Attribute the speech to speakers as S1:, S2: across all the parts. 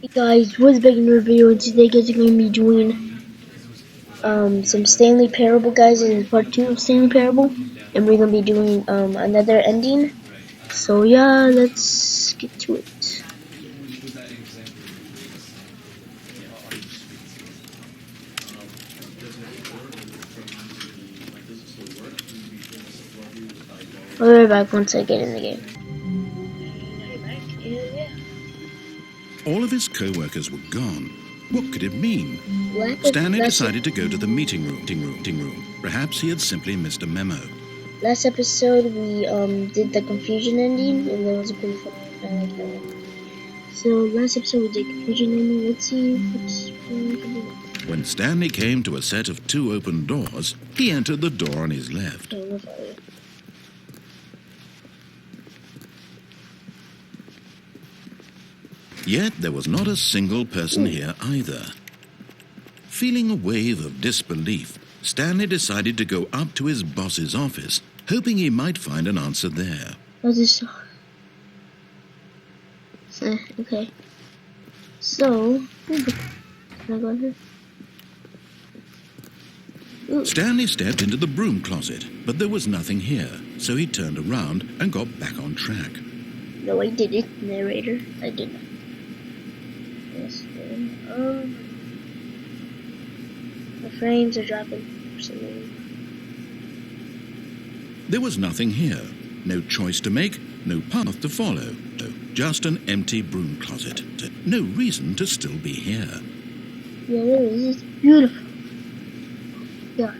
S1: Hey guys, what's back in another video? Today guys are going to be doing some Stanley Parable, guys. This is part 2 of Stanley Parable, and we're going to be doing another ending. So yeah, let's get to it. I'll be right back once I get in the game.
S2: All of his co-workers were gone. What could it mean? Stanley decided to go to the meeting room. Perhaps he had simply missed a memo.
S1: Last episode we did the confusion ending, and that was a pretty fun. I like that one. So last episode we did confusion ending. Let's see what's
S2: When Stanley came to a set of 2 open doors, he entered the door on his left. Yet there was not a single person here either. Feeling a wave of disbelief, Stanley decided to go up to his boss's office, hoping he might find an answer there.
S1: What's this? Okay. So, can I go in here? Ooh.
S2: Stanley stepped into the broom closet, but there was nothing here, so he turned around and got back on track.
S1: No, I didn't, narrator. I didn't. Yes, the frames are dropping for some reason.
S2: There was nothing here. No choice to make, no path to follow. Just an empty broom closet. No reason to still be here.
S1: Yeah, there is. It's beautiful. Yeah.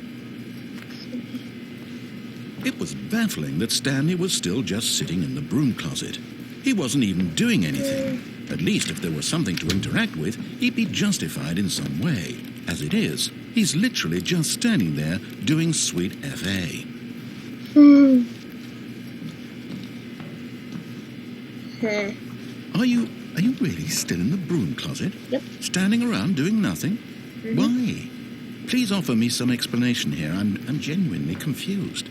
S2: It was baffling that Stanley was still just sitting in the broom closet. He wasn't even doing anything. At least if there was something to interact with, he'd be justified in some way. As it is, he's literally just standing there doing sweet FA. Are you really still in the broom closet?
S1: Yep.
S2: Standing around doing nothing?
S1: Mm-hmm.
S2: Why? Please offer me some explanation here. I'm genuinely confused.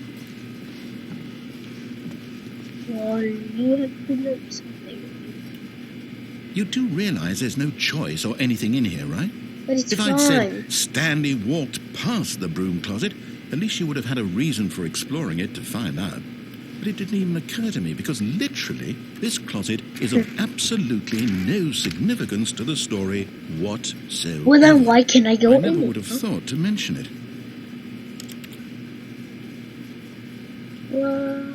S1: Well, you have to know something.
S2: You do realize there's no choice or anything in here, right?
S1: But it's
S2: If
S1: fine.
S2: I'd said Stanley walked past the broom closet, at least you would have had a reason for exploring it to find out. But it didn't even occur to me because literally this closet is of absolutely no significance to the story whatsoever.
S1: Well, then why can't I go
S2: I
S1: in?
S2: never would have thought to mention it.
S1: Well,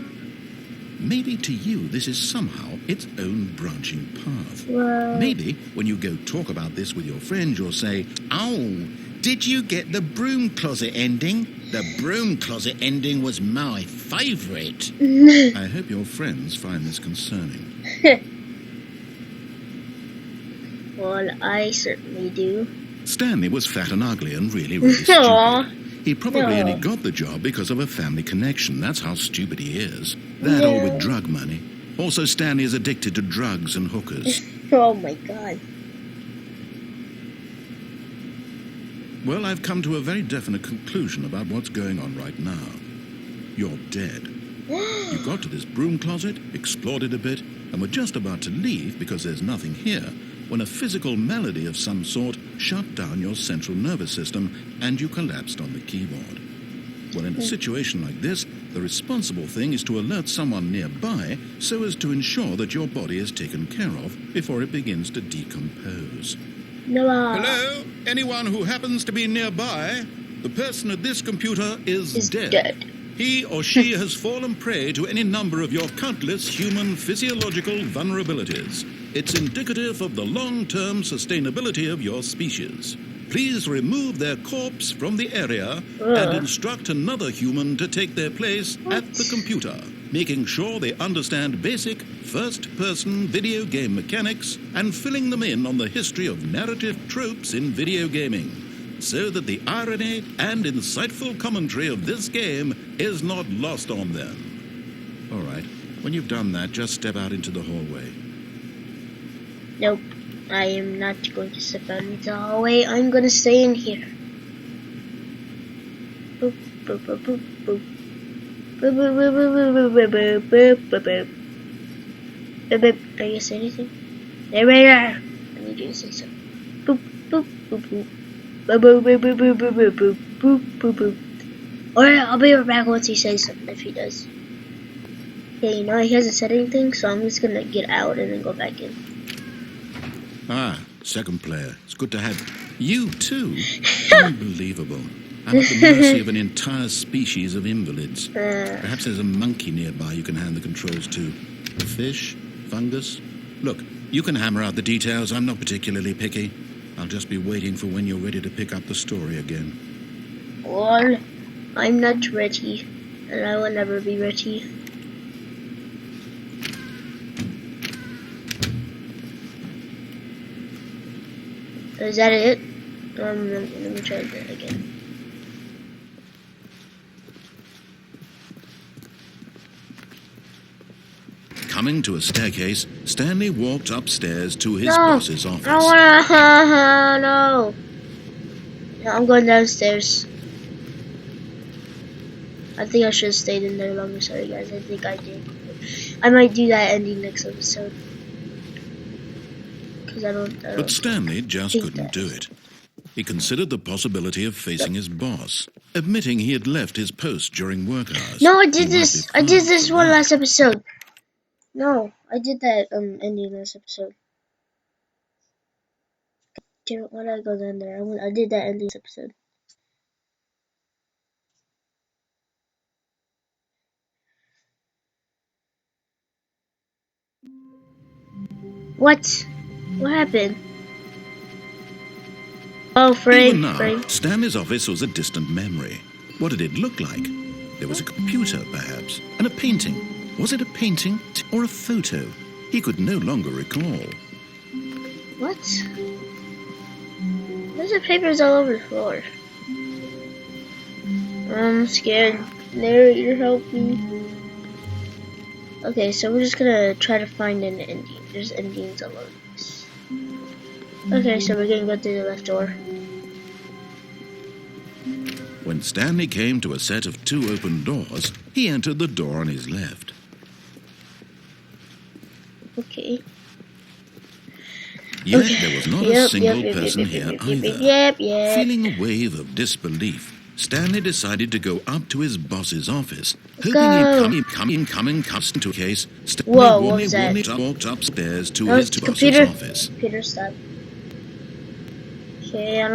S2: Maybe to you this is somehow its own branching path.
S1: well,
S2: Maybe when you go talk about this with your friends, you'll say, "Oh, did you get the broom closet ending? The broom closet ending was my favourite." I hope your friends find this concerning.
S1: well, I certainly do.
S2: Stanley was fat and ugly and really
S1: Aw.
S2: stupid. He probably
S1: No.
S2: only got the job because of a family connection. That's how stupid he is. That or with drug money. Also, Stanley is addicted to drugs and hookers.
S1: Oh my god.
S2: Well, I've come to a very definite conclusion about what's going on right now. You're dead. You got to this broom closet, explored it a bit, and were just about to leave because there's nothing here, when a physical malady of some sort shut down your central nervous system and you collapsed on the keyboard. Well, in a situation like this, the responsible thing is to alert someone nearby so as to ensure that your body is taken care of before it begins to decompose.
S1: No.
S2: Hello? Anyone who happens to be nearby? The person at this computer is dead. He or she has fallen prey to any number of your countless human physiological vulnerabilities. It's indicative of the long-term sustainability of your species. Please remove their corpse from the area and instruct another human to take their place at the computer, making sure they understand basic first-person video game mechanics and filling them in on the history of narrative tropes in video gaming, so that the irony and insightful commentary of this game is not lost on them. All right, when you've done that, just step out into the hallway.
S1: Nope. I am not going to step out into the hallway. I'm going to stay in here. Boop, boop, boop, boop, boop. Boop, boop, boop, boop, boop, boop, boop, boop, boop. Boop, boop. Are you going to say anything? Narrator! I need you say so. Boop, boop, boop, boop. Boop, boop, boop, boop, boop, boop, boop, boop, boop, boop, boop. Alright, I'll be right back once he says something, if he does. Okay, you know, he hasn't said anything, so I'm just gonna get out and then go back in.
S2: Ah, second player. It's good to have you too. Unbelievable. I'm at the mercy of an entire species of invalids. Perhaps there's a monkey nearby you can hand the controls to. A fish? Fungus? Look, you can hammer out the details. I'm not particularly picky. I'll just be waiting for when you're ready to pick up the story again.
S1: Well, I'm not ready, and I will never be ready. Is that it? Let me try that again.
S2: Coming to a staircase, Stanley walked upstairs to his boss's office.
S1: I wanna, no. No, I'm going downstairs. I think I should have stayed in there longer. Sorry guys, I think I did. I might do that ending next episode.
S2: But Stanley just couldn't do it. He considered the possibility of facing his boss, admitting he had left his post during work hours.
S1: No, I did this. I did this one last episode. No, I did that ending last episode. Damn it, why did I go down there? I did that ending episode. What? What happened? Oh, Frank.
S2: Even now, Stanley's office was a distant memory. What did it look like? There was a computer, perhaps, and a painting. Was it a painting or a photo? He could no longer recall.
S1: What? There's the papers all over the floor. I'm scared. Narrator, help me. Okay, so we're just gonna try to find an ending. There's endings all over this. Okay, so we're gonna go through the left door.
S2: When Stanley came to a set of 2 open doors, he entered the door on his left.
S1: Okay.
S2: Yet there was not a single person here either. Feeling a wave of disbelief, Stanley decided to go up to his boss's office, hoping he'd come into a case.
S1: Whoa, what was that?
S2: Stanley walked upstairs to
S1: No,
S2: his
S1: computer.
S2: boss's office.
S1: Computer, stop. Okay,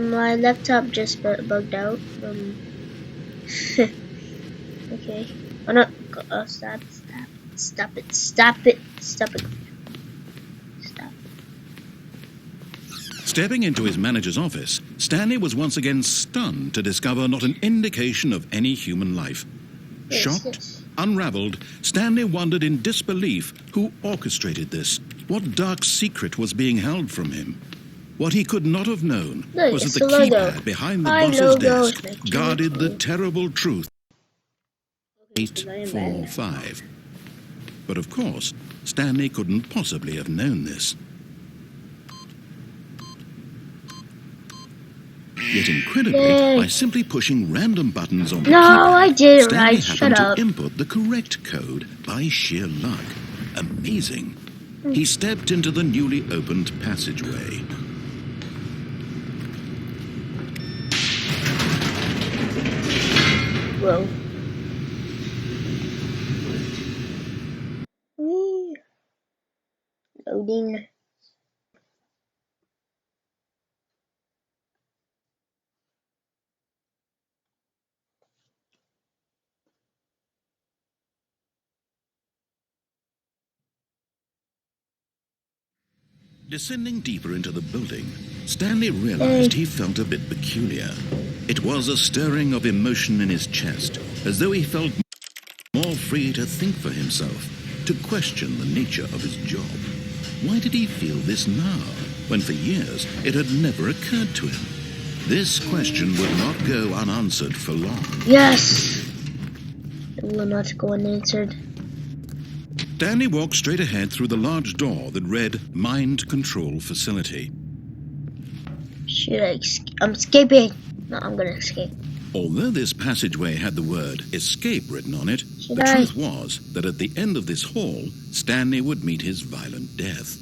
S1: my laptop just bugged out. Okay. Oh no! Stop it! Stop it! Stop it! Stop.
S2: Stepping into his manager's office, Stanley was once again stunned to discover not an indication of any human life. Shocked, unraveled, Stanley wondered in disbelief who orchestrated this. What dark secret was being held from him? What he could not have known was that the keypad behind the boss's desk guarded the terrible truth. 845. But of course, Stanley couldn't possibly have known this. Yet incredibly, by simply pushing random buttons on the keypad,
S1: I did it
S2: Stanley
S1: right. Shut
S2: happened
S1: up.
S2: to input the correct code by sheer luck. Amazing. He stepped into the newly opened passageway.
S1: Whoa. Loading.
S2: Descending deeper into the building, Stanley realized he felt a bit peculiar. It was a stirring of emotion in his chest, as though he felt more free to think for himself, to question the nature of his job. Why did he feel this now, when for years it had never occurred to him? This question would not go unanswered for long.
S1: Yes! It will not go unanswered.
S2: Stanley walked straight ahead through the large door that read Mind Control Facility.
S1: Should I I'm escaping. No, I'm gonna escape.
S2: Although this passageway had the word escape written on it, the truth was that at the end of this hall, Stanley would meet his violent death.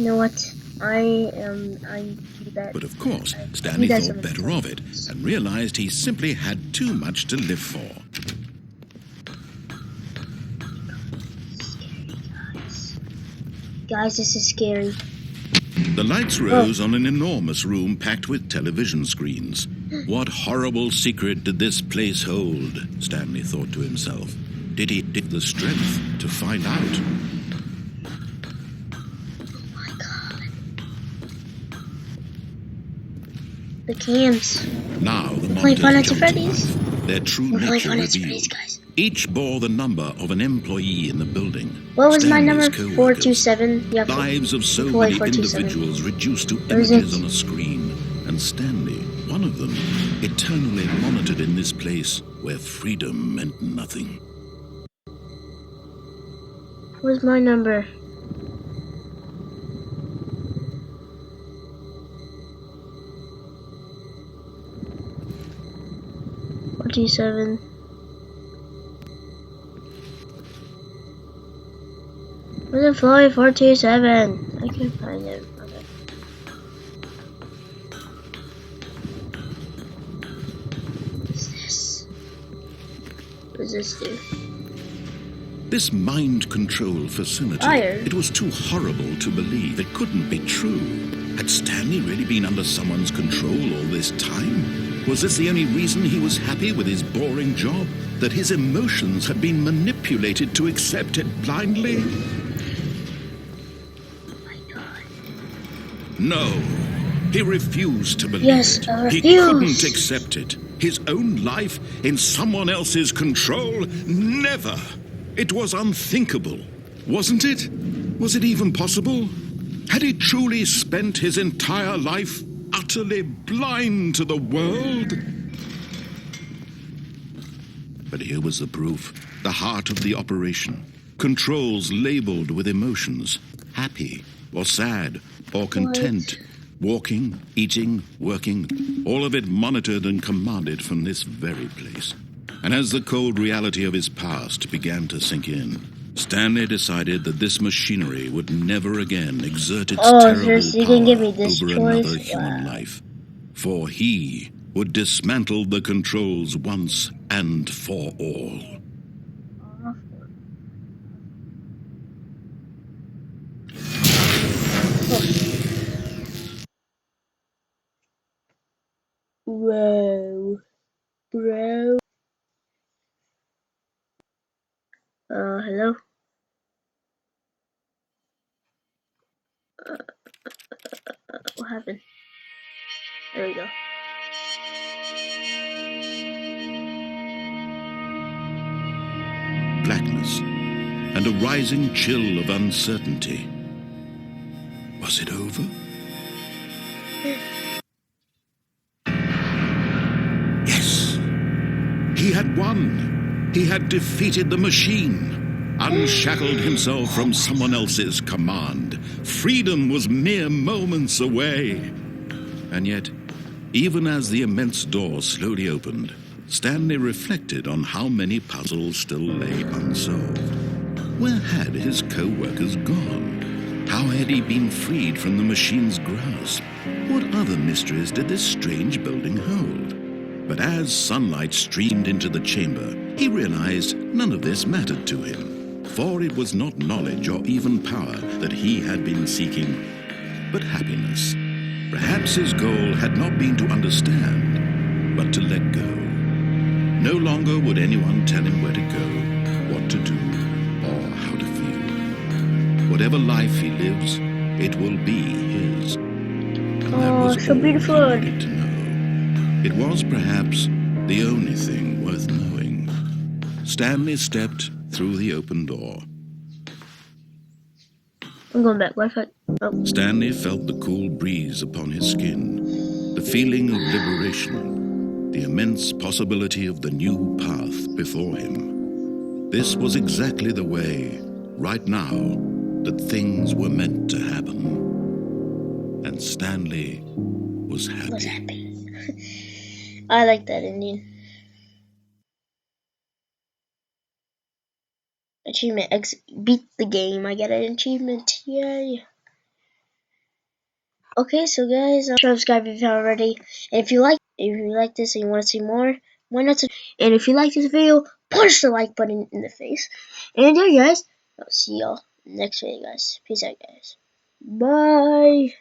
S1: You know what? I do that.
S2: But of course,
S1: I
S2: Stanley
S1: do that
S2: thought better of it and realized he simply had too much to live for.
S1: Guys, this is scary.
S2: The lights rose on an enormous room packed with television screens. What horrible secret did this place hold? Stanley thought to himself. Did he have the strength to find out?
S1: Oh my god. The cams.
S2: Now the
S1: Playing Five
S2: monitors
S1: Nights at
S2: jumped to
S1: Freddy's.
S2: life. Their true
S1: We're playing
S2: nature
S1: Five Nights at
S2: revealed.
S1: Freddy's, guys.
S2: Each bore the number of an employee in the building.
S1: What was my
S2: Stanley's
S1: number?
S2: co-workers.
S1: 427. Yeah,
S2: Lives of so
S1: employee
S2: many
S1: 427.
S2: individuals reduced to
S1: Where is
S2: images
S1: it?
S2: on a screen. And Stanley, one of them, eternally monitored in this place where freedom meant nothing.
S1: Where's my number? Seven. Where's employee 427? I can't find it. Okay. What's this? What does this do?
S2: This mind control facility,
S1: Fire.
S2: it was too horrible to believe. It couldn't be true. Had Stanley really been under someone's control all this time? Was this the only reason he was happy with his boring job? That his emotions had been manipulated to accept it blindly?
S1: Oh my god.
S2: No. He refused to believe
S1: Yes,
S2: it.
S1: I
S2: He
S1: refuse.
S2: couldn't accept it. His own life in someone else's control? Never. It was unthinkable, wasn't it? Was it even possible? Had he truly spent his entire life utterly blind to the world? But here was the proof. The heart of the operation. Controls labeled with emotions. Happy or sad or content. Walking, eating, working. All of it monitored and commanded from this very place. And as the cold reality of his past began to sink in, Stanley decided that this machinery would never again exert its terrible
S1: seriously, you
S2: power
S1: can give me this
S2: over
S1: choice?
S2: another human
S1: Wow.
S2: life. For he would dismantle the controls once and for all.
S1: Whoa. Bro. Hello? What happened? There we go.
S2: Blackness and a rising chill of uncertainty. Was it over? Yes. He had won. He had defeated the machine, unshackled himself from someone else's command. Freedom was mere moments away. And yet, even as the immense door slowly opened, Stanley reflected on how many puzzles still lay unsolved. Where had his co-workers gone? How had he been freed from the machine's grasp? What other mysteries did this strange building hold? But as sunlight streamed into the chamber, he realized none of this mattered to him. For it was not knowledge or even power that he had been seeking, but happiness. Perhaps his goal had not been to understand, but to let go. No longer would anyone tell him where to go, what to do, or how to feel. Whatever life he lives, it will be his. And that was
S1: so
S2: all
S1: beautiful.
S2: he needed to know. It was perhaps the only thing worth knowing. Stanley stepped through the open door.
S1: I'm going back. Wi-Fi. Oh.
S2: Stanley felt the cool breeze upon his skin, the feeling of liberation, the immense possibility of the new path before him. This was exactly the way, right now, that things were meant to happen. And Stanley was happy.
S1: Was happy. I like that ending. Achievement X, beat the game. I get an achievement. Yay. Okay, so guys, subscribe if you haven't already. And if you like this and you want to see more, why not? And if you like this video, punch the like button in the face. And there, guys, I'll see y'all next video, guys. Peace out, guys. Bye.